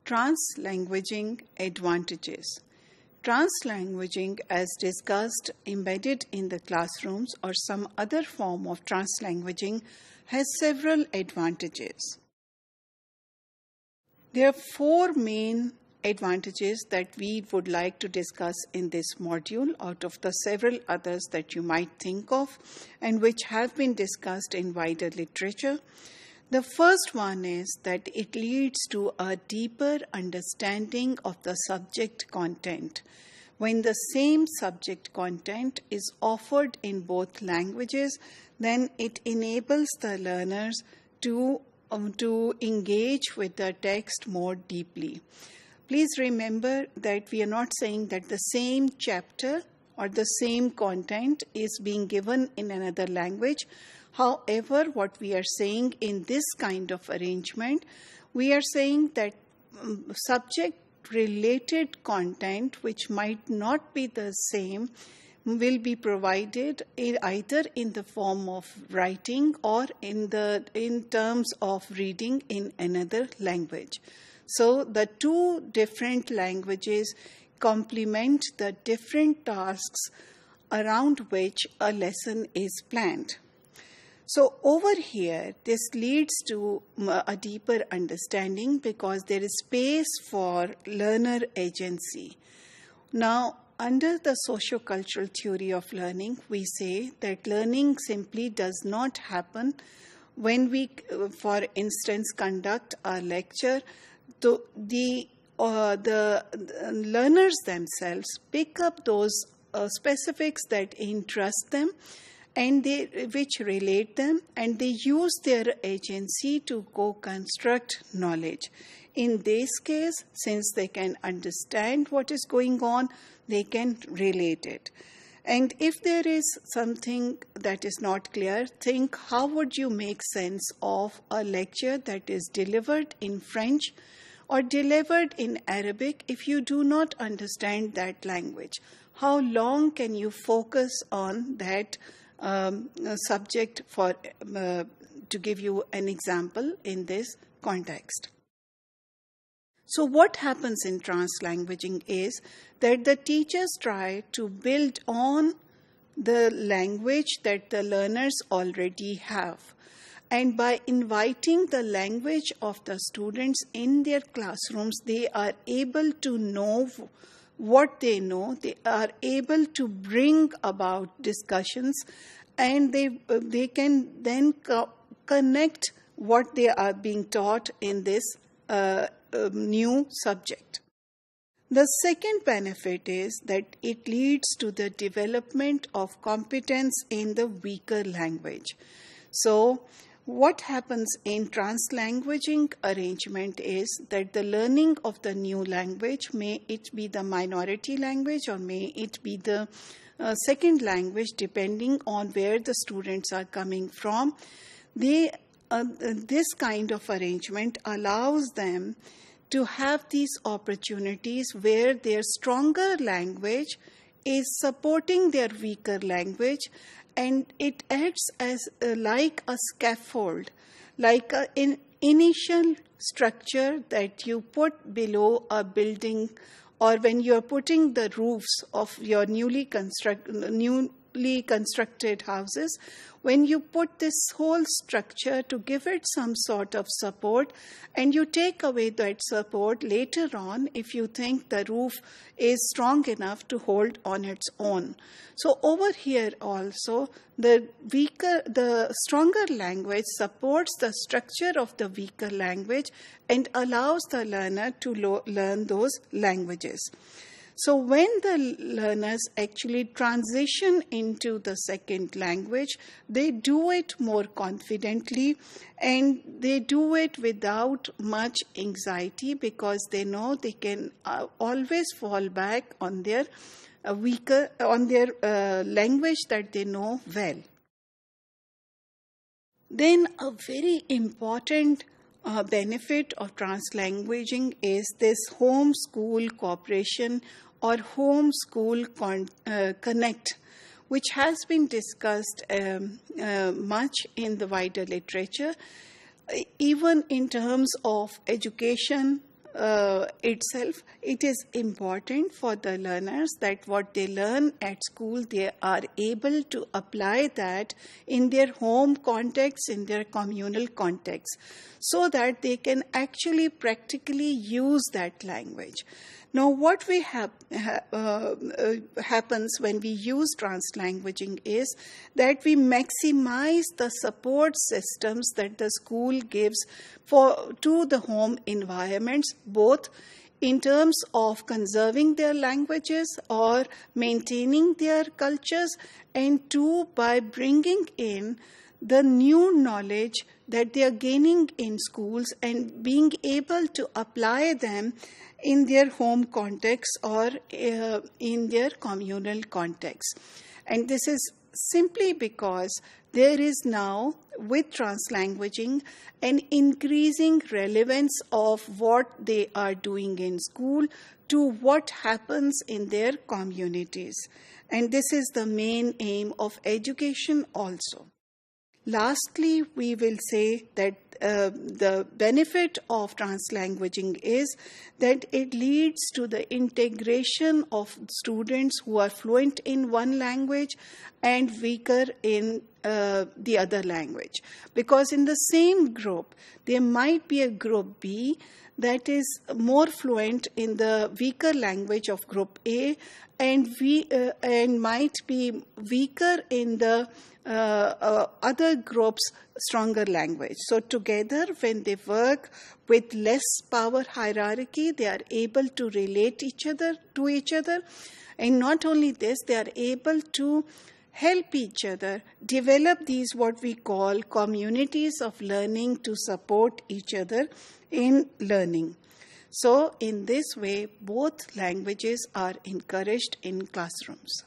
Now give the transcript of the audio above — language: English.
Translanguaging advantages. Translanguaging, as discussed, embedded in the classrooms or some other form of translanguaging, has several advantages. There are four main advantages that we would like to discuss in this module out of the several others that you might think of and which have been discussed in wider literature. The first one is that it leads to a deeper understanding of the subject content. When the same subject content is offered in both languages, then it enables the learners to engage with the text more deeply. Please remember that we are not saying that the same chapter or the same content is being given in another language. However, what we are saying in this kind of arrangement, we are saying that subject-related content, which might not be the same, will be provided either in the form of writing or in terms of reading in another language. So the two different languages complement the different tasks around which a lesson is planned. So over here, this leads to a deeper understanding because there is space for learner agency. Now, under the sociocultural theory of learning, we say that learning simply does not happen when we, for instance, conduct a lecture. The learners themselves pick up those specifics that interest them and which relate them, and they use their agency to co-construct knowledge. In this case, since they can understand what is going on, they can relate it. And if there is something that is not clear, think how would you make sense of a lecture that is delivered in French or delivered in Arabic if you do not understand that language? How long can you focus on that subject to give you an example in this context? So what happens in translanguaging is that the teachers try to build on the language that the learners already have. And by inviting the language of the students in their classrooms, they are able to know what they know. They are able to bring about discussions, and they can then connect what they are being taught in this new subject. The second benefit is that it leads to the development of competence in the weaker language. So what happens in translanguaging arrangement is that the learning of the new language, may it be the minority language or may it be the second language, depending on where the students are coming from, this kind of arrangement allows them to have these opportunities where their stronger language is supporting their weaker language, and it acts as like a scaffold, like an initial structure that you put below a building, or when you are putting the roofs of your newly constructed houses, when you put this whole structure to give it some sort of support, and you take away that support later on if you think the roof is strong enough to hold on its own. So over here also, the stronger language supports the structure of the weaker language and allows the learner to learn those languages. So when the learners actually transition into the second language, they do it more confidently and they do it without much anxiety because they know they can always fall back on their language that they know well. Then a very important benefit of translanguaging is this home-school cooperation or home-school connect, which has been discussed much in the wider literature. Even in terms of education, itself, it is important for the learners that what they learn at school, they are able to apply that in their home context, in their communal context, so that they can actually practically use that language. Now, what happens when we use translanguaging is that we maximize the support systems that the school gives to the home environments, both in terms of conserving their languages or maintaining their cultures, and two, by bringing in the new knowledge that they are gaining in schools and being able to apply them in their home context or in their communal context. And this is simply because there is now, with translanguaging, an increasing relevance of what they are doing in school to what happens in their communities. And this is the main aim of education also. Lastly, we will say that the benefit of translanguaging is that it leads to the integration of students who are fluent in one language and weaker in the other language. Because in the same group, there might be a group B that is more fluent in the weaker language of group A and might be weaker in the other group's stronger language. So together, when they work with less power hierarchy, they are able to relate to each other. And not only this, they are able to help each other develop these what we call communities of learning to support each other in learning. So in this way, both languages are encouraged in classrooms.